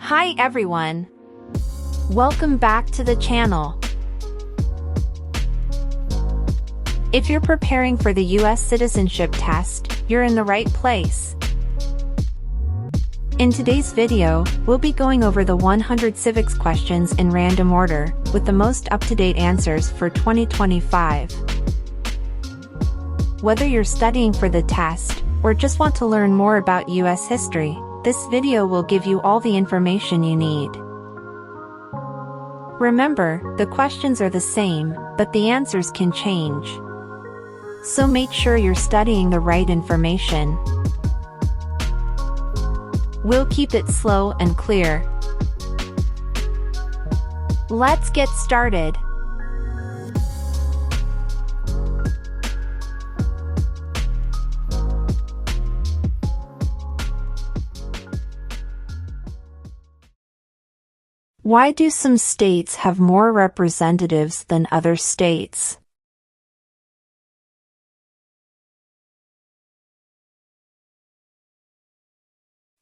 Hi everyone! Welcome back to the channel. If you're preparing for the U.S. Citizenship Test, you're in the right place. In today's video, we'll be going over the 100 civics questions in random order, with the most up-to-date answers for 2025. Whether you're studying for the test, or just want to learn more about U.S. history, this video will give you all the information you need. Remember, the questions are the same, but the answers can change. So make sure you're studying the right information. We'll keep it slow and clear. Let's get started. Why do some states have more representatives than other states?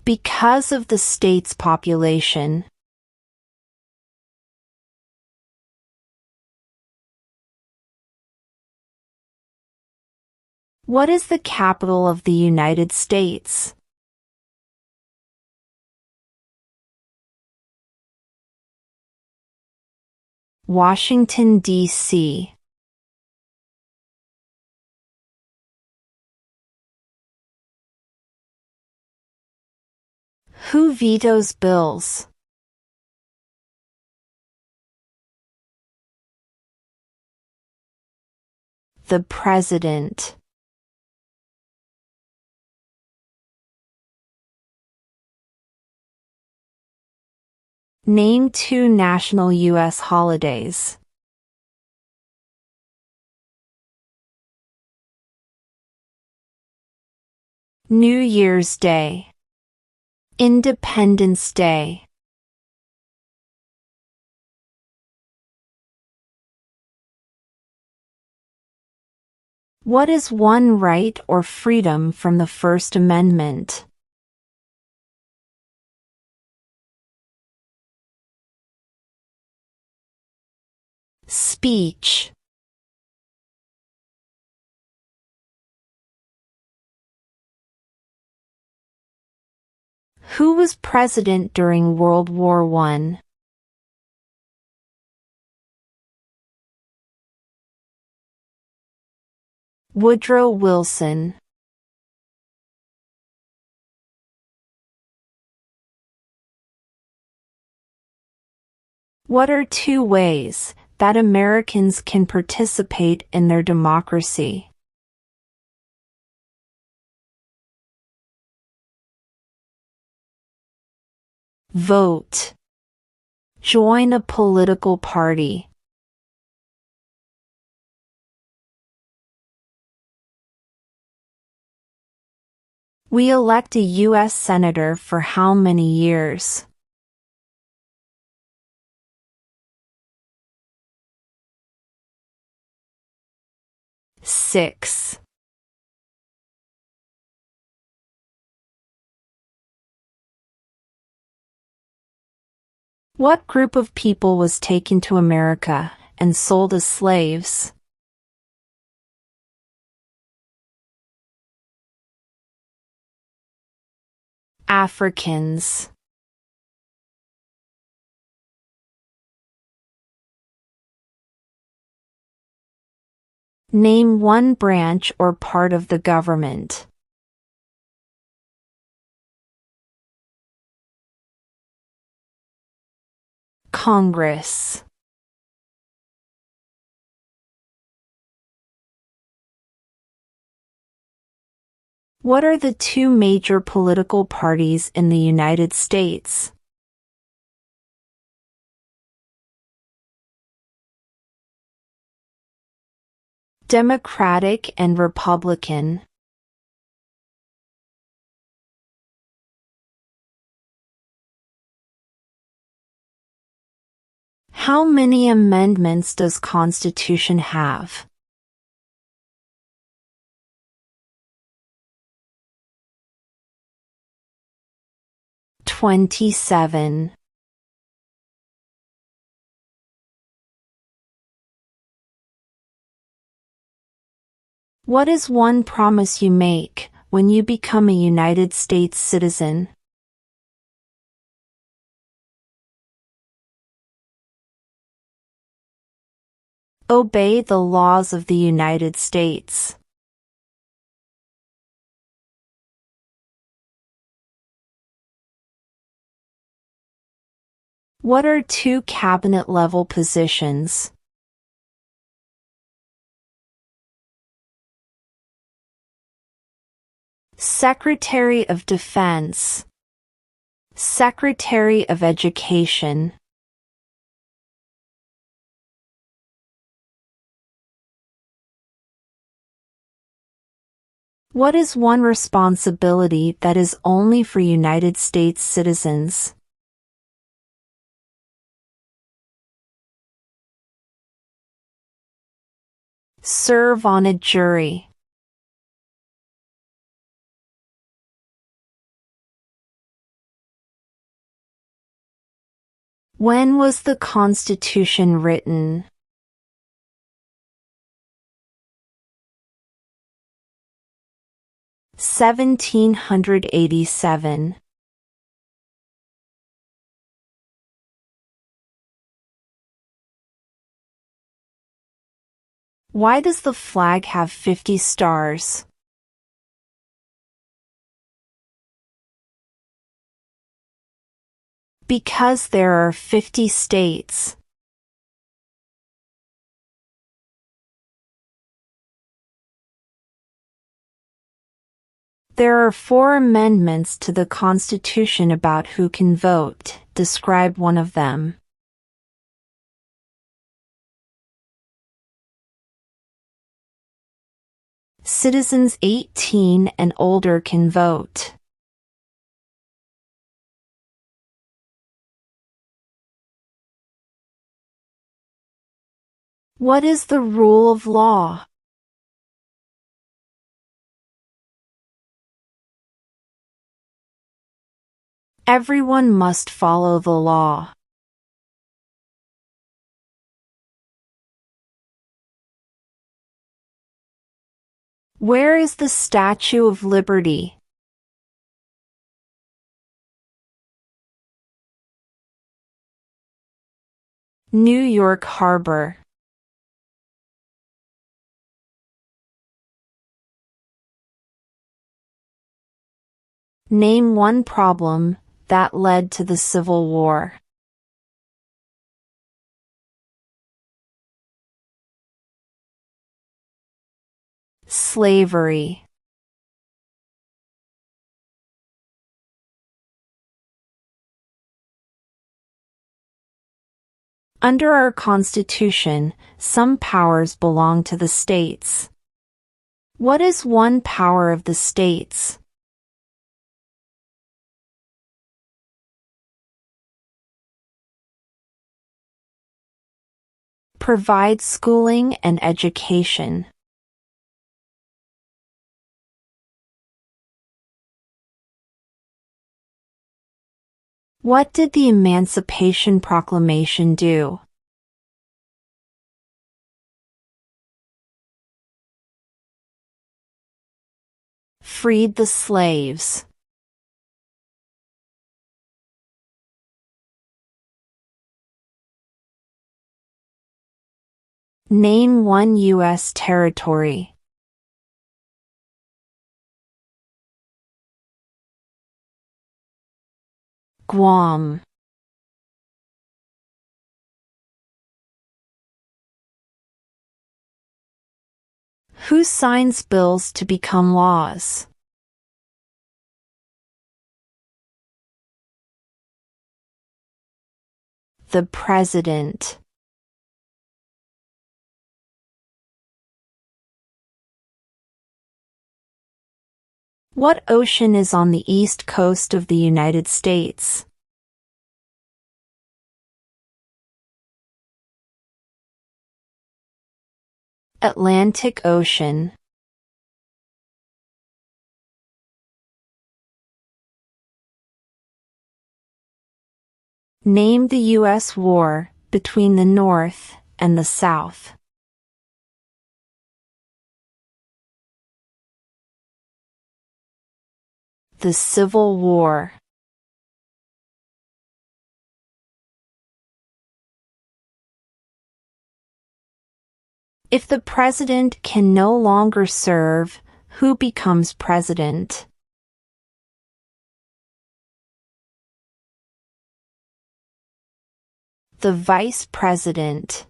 Because of the state's population. What is the capital of the United States? Washington, D.C. Who vetoes bills? The President. Name 2 national U.S. holidays. New Year's Day. Independence Day. What is one right or freedom from the First Amendment? Speech. Who was president during World War I? Woodrow Wilson. What are 2 ways that Americans can participate in their democracy? Vote. Join a political party. We elect a U.S. Senator for how many years? 6. What group of people was taken to America and sold as slaves? Africans. Name one branch or part of the government. Congress. What are the 2 major political parties in the United States? Democratic and Republican. How many amendments does Constitution have? 27. What is one promise you make when you become a United States citizen? Obey the laws of the United States. What are two cabinet-level positions? Secretary of Defense, Secretary of Education. What is one responsibility that is only for United States citizens? Serve on a jury. When was the Constitution written? (1787). Why does the flag have 50 stars? Because there are 50 states. There are 4 amendments to the Constitution about who can vote. Describe one of them. Citizens 18 and older can vote. What is the rule of law? Everyone must follow the law. Where is the Statue of Liberty? New York Harbor. Name one problem that led to the Civil War. Slavery. Under our Constitution, some powers belong to the states. What is one power of the states? Provide schooling and education. What did the Emancipation Proclamation do? Freed the slaves. Name one U.S. territory. Guam. Who signs bills to become laws? The President. What ocean is on the east coast of the United States? Atlantic Ocean. Name the U.S. war between the North and the South. The Civil War. If the president can no longer serve, who becomes president? The vice president.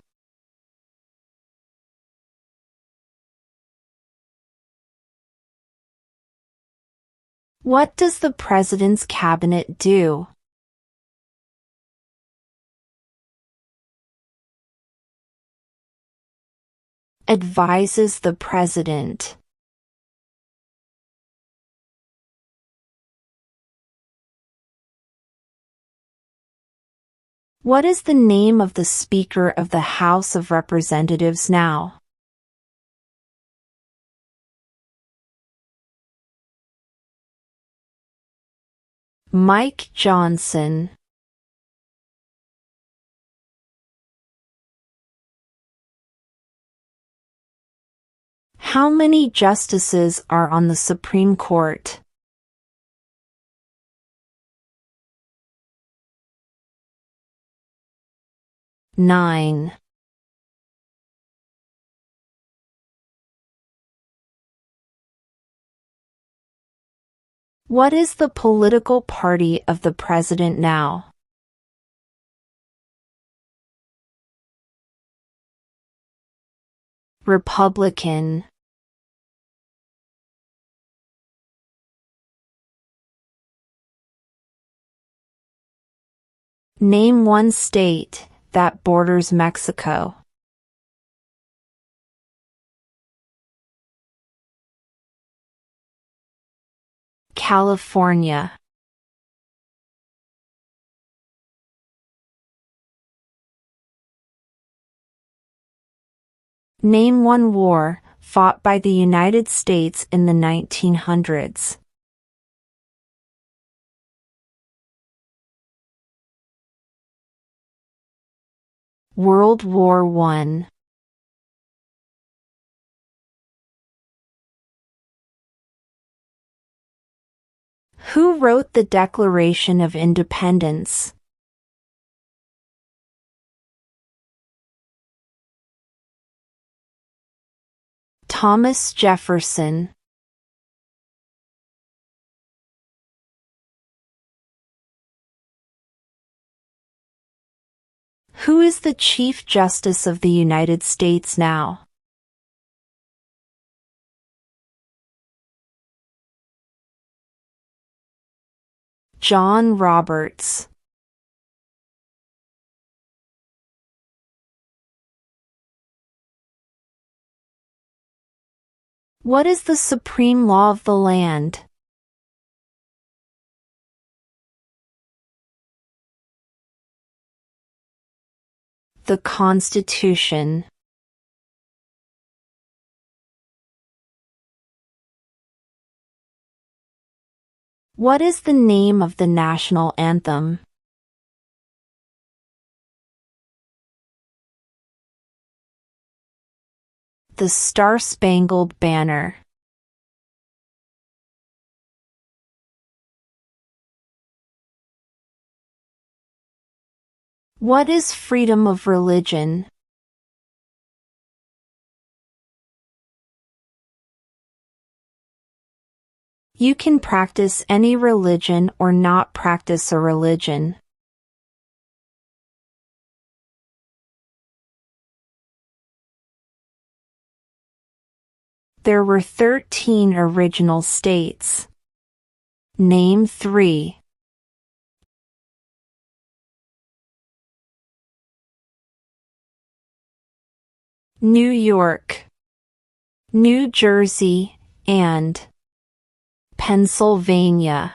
What does the president's cabinet do? Advises the president. What is the name of the Speaker of the House of Representatives now? Mike Johnson. How many justices are on the Supreme Court? 9. What is the political party of the president now? Republican. Name one state that borders Mexico. California. Name one war fought by the United States in the 1900s. World War I. Who wrote the Declaration of Independence? Thomas Jefferson. Who is the Chief Justice of the United States now? John Roberts. What is the supreme law of the land? The Constitution. What is the name of the national anthem? The Star-Spangled Banner. What is freedom of religion? You can practice any religion or not practice a religion. There were 13 original states. Name 3. New York, New Jersey, and Pennsylvania.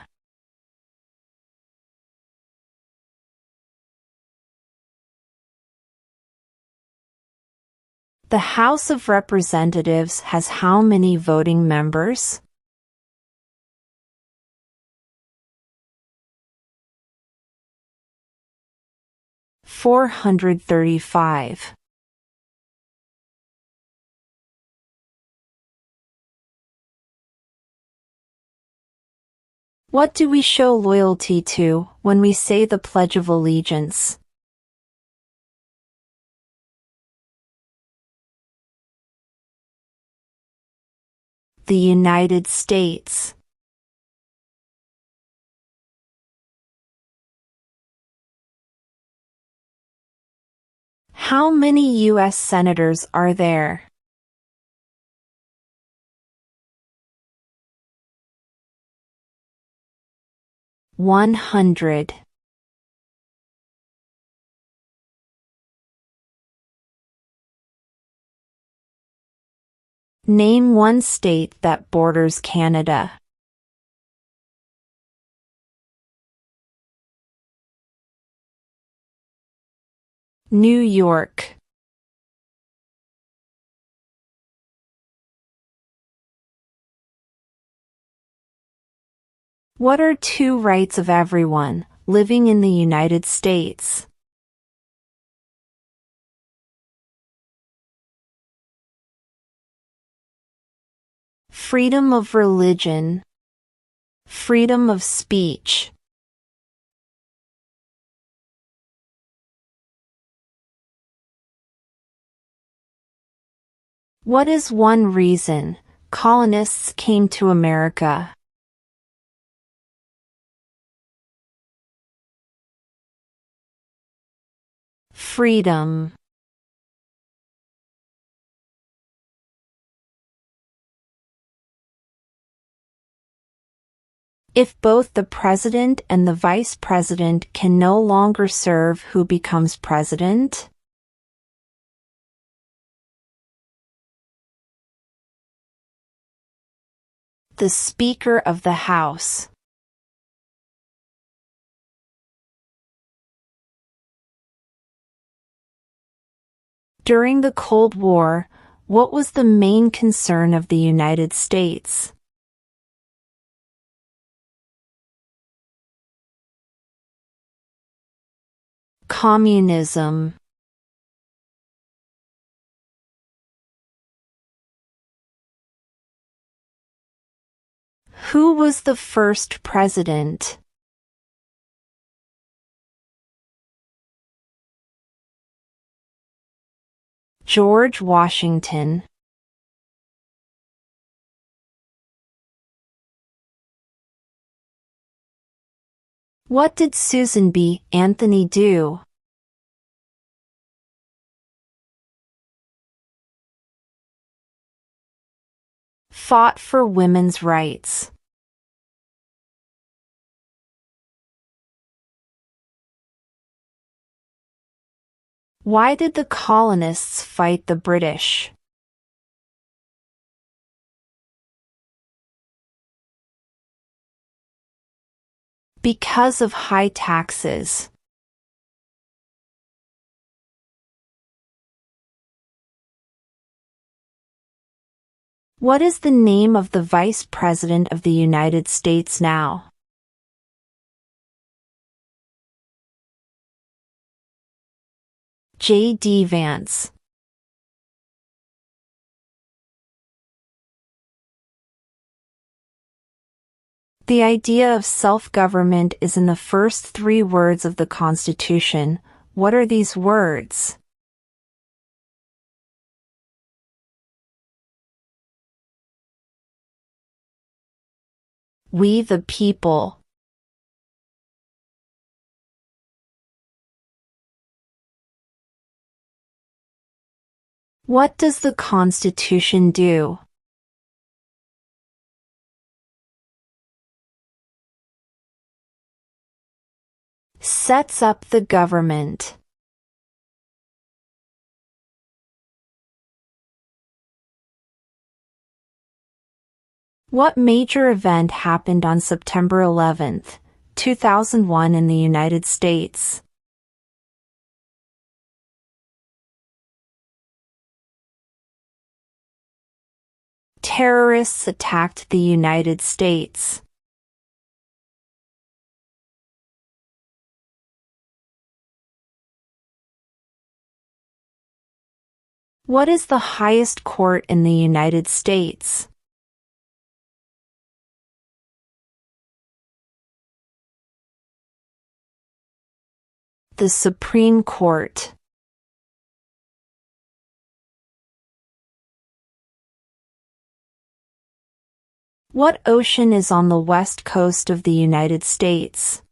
The House of Representatives has how many voting members? 435. What do we show loyalty to when we say the Pledge of Allegiance? The United States. How many U.S. senators are there? 100. Name one state that borders Canada. New York. What are two rights of everyone living in the United States? Freedom of religion. Freedom of speech. What is one reason colonists came to America? Freedom. If both the president and the vice president can no longer serve, who becomes president? The Speaker of the House. During the Cold War, what was the main concern of the United States? Communism. Who was the first president? George Washington. What did Susan B. Anthony do? Fought for women's rights. Why did the colonists fight the British? Because of high taxes. What is the name of the Vice President of the United States now? J.D. Vance. The idea of self-government is in the first 3 words of the Constitution. What are these words? We the people. What does the Constitution do? Sets up the government. What major event happened on September 11, 2001 in the United States? Terrorists attacked the United States. What is the highest court in the United States? The Supreme Court. What ocean is on the west coast of the United States?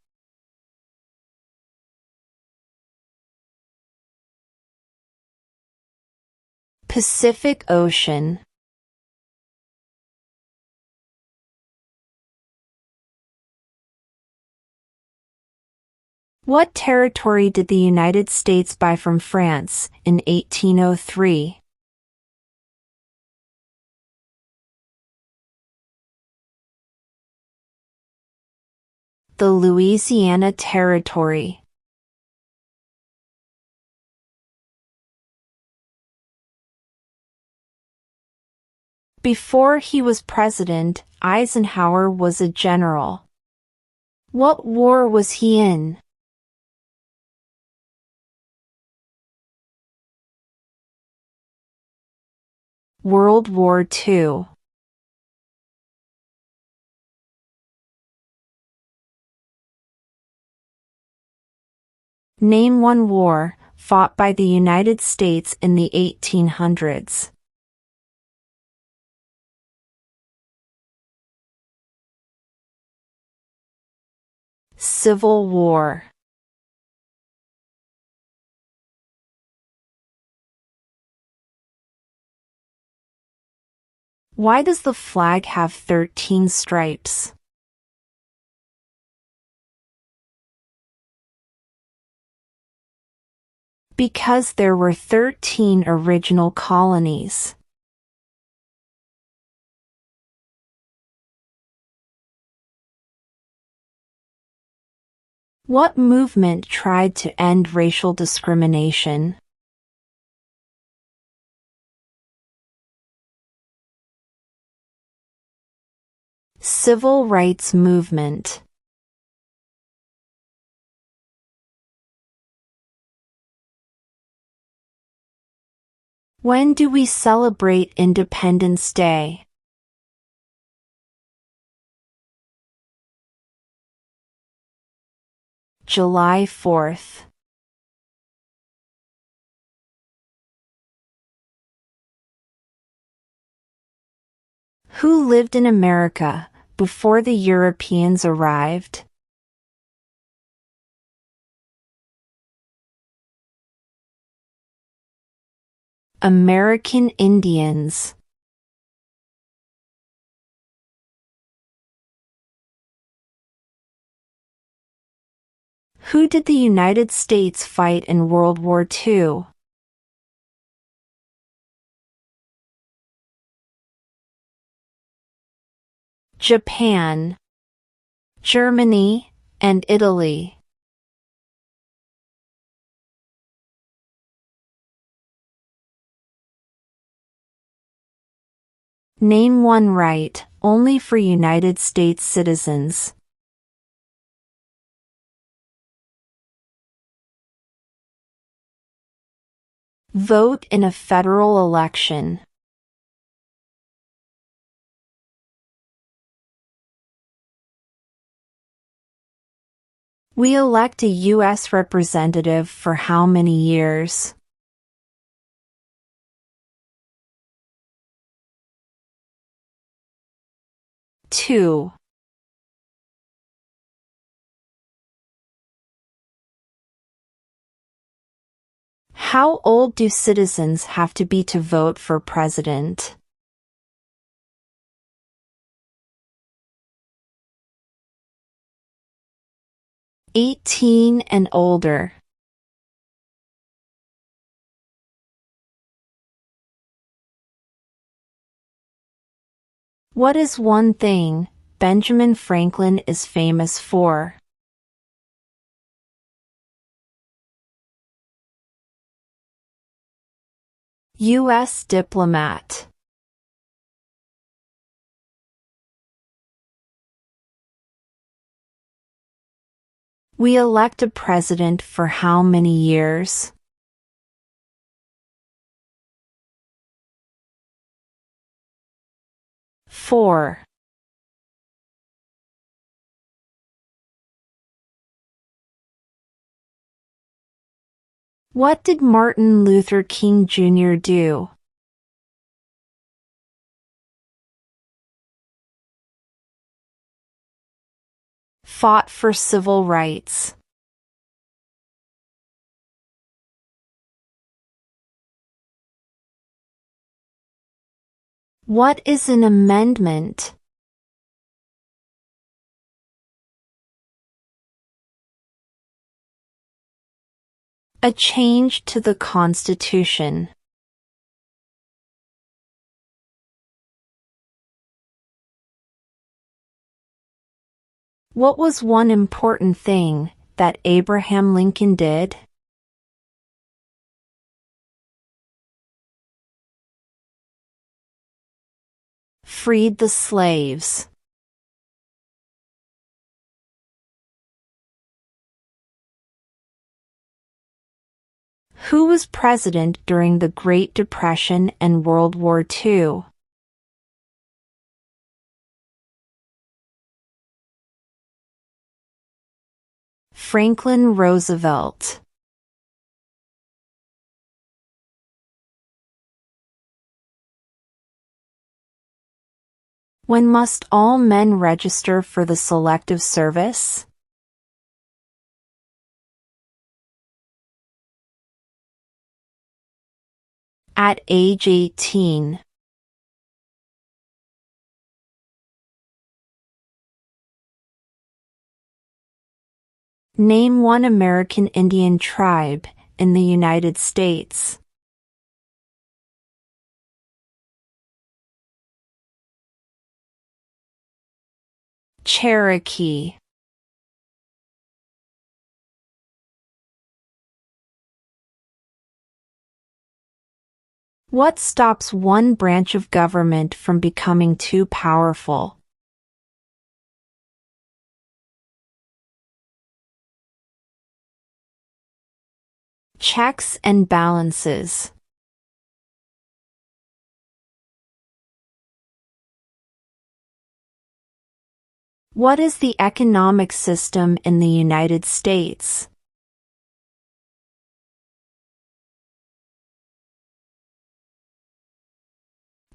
Pacific Ocean. What territory did the United States buy from France in 1803? The Louisiana Territory. Before he was president, Eisenhower was a general. What war was he in? World War II. Name one war fought by the United States in the 1800s. Civil War. Why does the flag have 13 stripes? Because there were 13 original colonies. What movement tried to end racial discrimination? Civil rights movement. When do we celebrate Independence Day? July 4th. Who lived in America before the Europeans arrived? American Indians. Who did the United States fight in World War II? Japan, Germany, and Italy. Name one right only for United States citizens. Vote in a federal election. We elect a U.S. representative for how many years? Two. How old do citizens have to be to vote for president? "18 and older." What is one thing Benjamin Franklin is famous for? U.S. diplomat. We elect a president for how many years? 4. What did Martin Luther King Jr. do? Fought for civil rights. What is an amendment? A change to the Constitution. What was one important thing that Abraham Lincoln did? Freed the slaves. Who was president during the Great Depression and World War II? Franklin Roosevelt. When must all men register for the Selective Service? At age 18. Name one American Indian tribe in the United States. Cherokee. What stops one branch of government from becoming too powerful? Checks and balances. What is the economic system in the United States?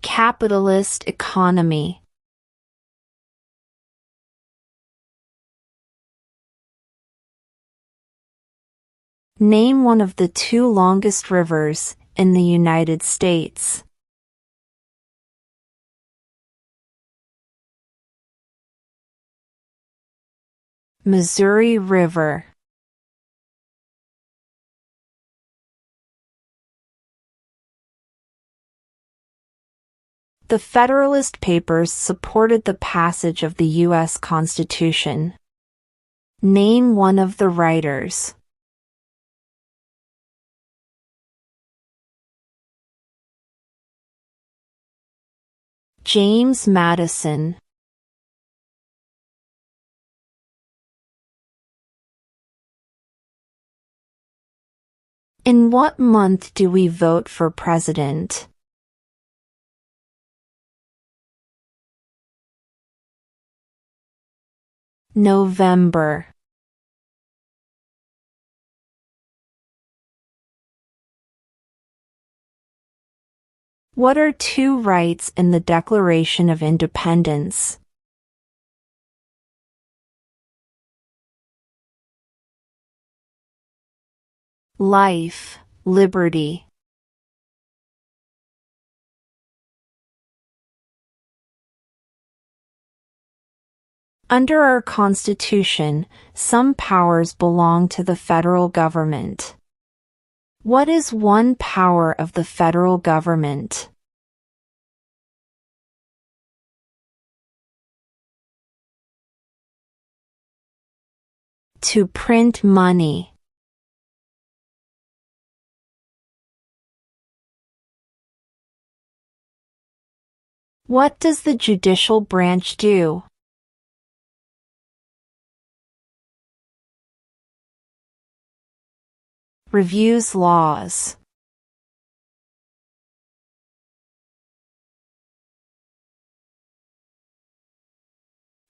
Capitalist economy. Name one of the two longest rivers in the United States. Missouri River. The Federalist Papers supported the passage of the U.S. Constitution. Name one of the writers. James Madison. In what month do we vote for president? November. What are two rights in the Declaration of Independence? Life, liberty. Under our Constitution, some powers belong to the federal government. What is one power of the federal government? To print money. What does the judicial branch do? Reviews laws.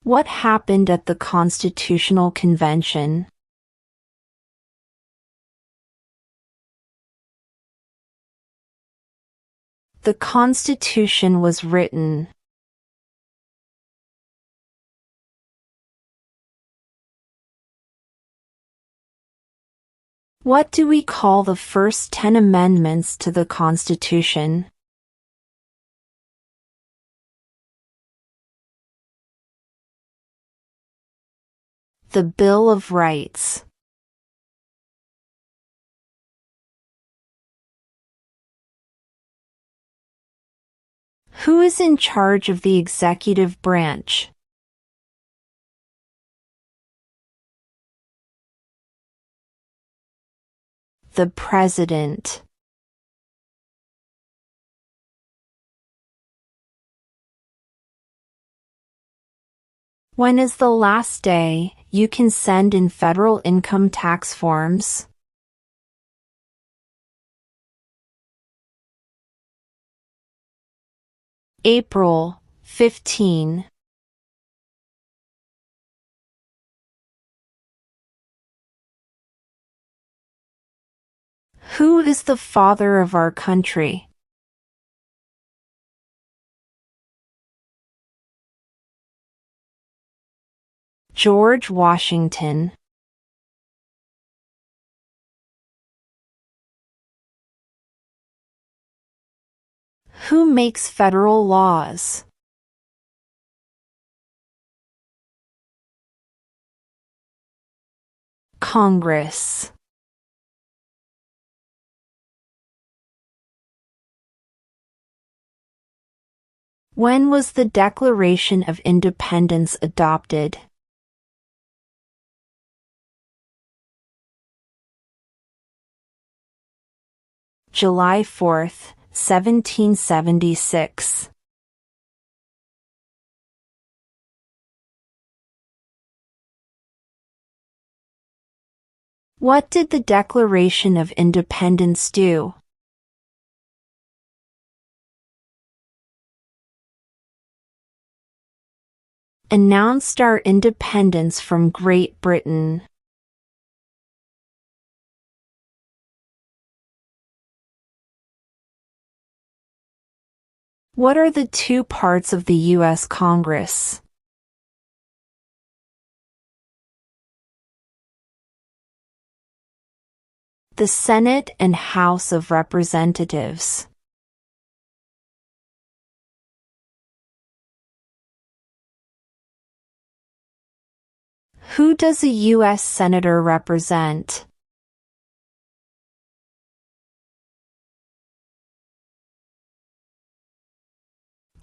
What happened at the Constitutional Convention? The Constitution was written. What do we call the first 10 amendments to the Constitution? The Bill of Rights. Who is in charge of the executive branch? The President. When is the last day you can send in federal income tax forms? April 15. Who is the father of our country? George Washington. Who makes federal laws? Congress. When was the Declaration of Independence adopted? July 4, 1776. What did the Declaration of Independence do? Announced our independence from Great Britain. What are the two parts of the U.S. Congress? The Senate and House of Representatives. Who does a U.S. Senator represent?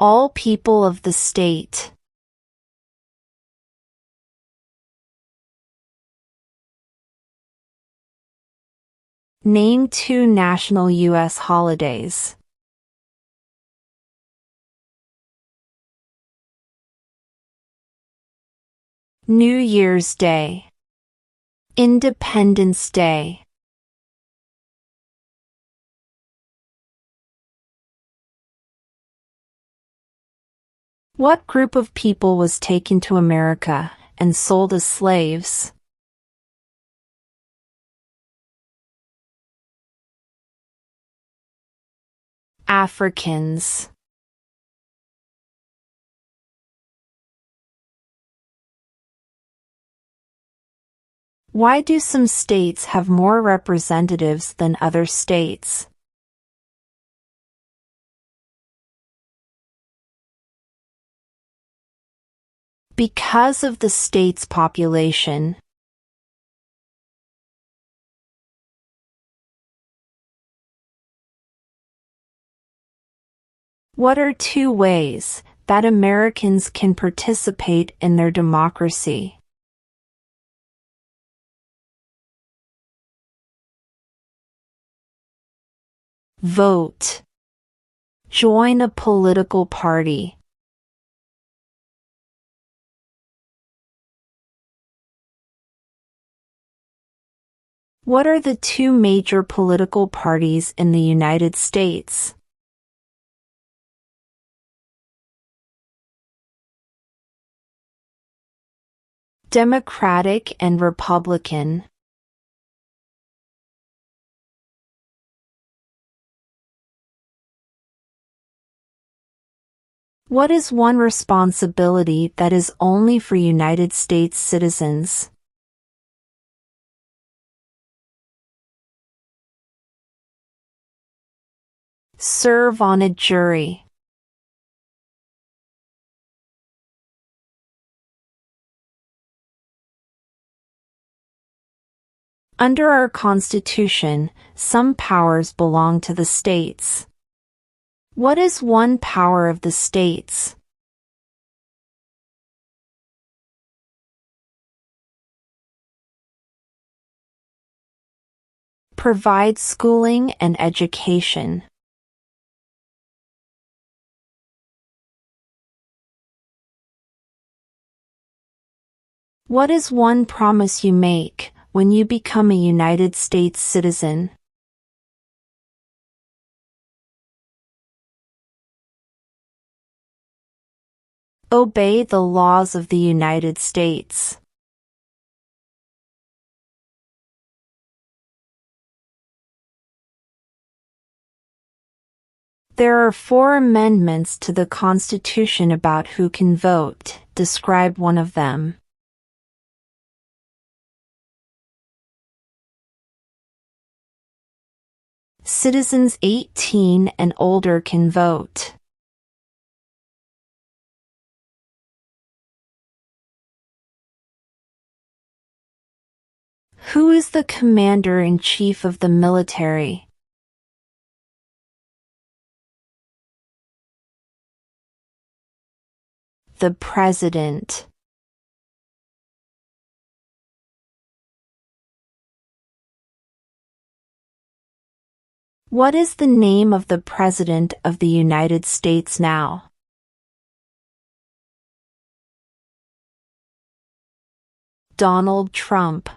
All people of the state. Name two national U.S. holidays. New Year's Day. Independence Day. What group of people was taken to America and sold as slaves? Africans. Why do some states have more representatives than other states? Because of the state's population. What are two ways that Americans can participate in their democracy? Vote. Join a political party. What are the two major political parties in the United States? Democratic and Republican. What is one responsibility that is only for United States citizens? Serve on a jury. Under our Constitution, some powers belong to the states. What is one power of the states? Provide schooling and education. What is one promise you make when you become a United States citizen? Obey the laws of the United States. There are 4 amendments to the Constitution about who can vote. Describe one of them. Citizens 18 and older can vote. Who is the Commander-in-Chief of the military? The President. What is the name of the President of the United States now? Donald Trump.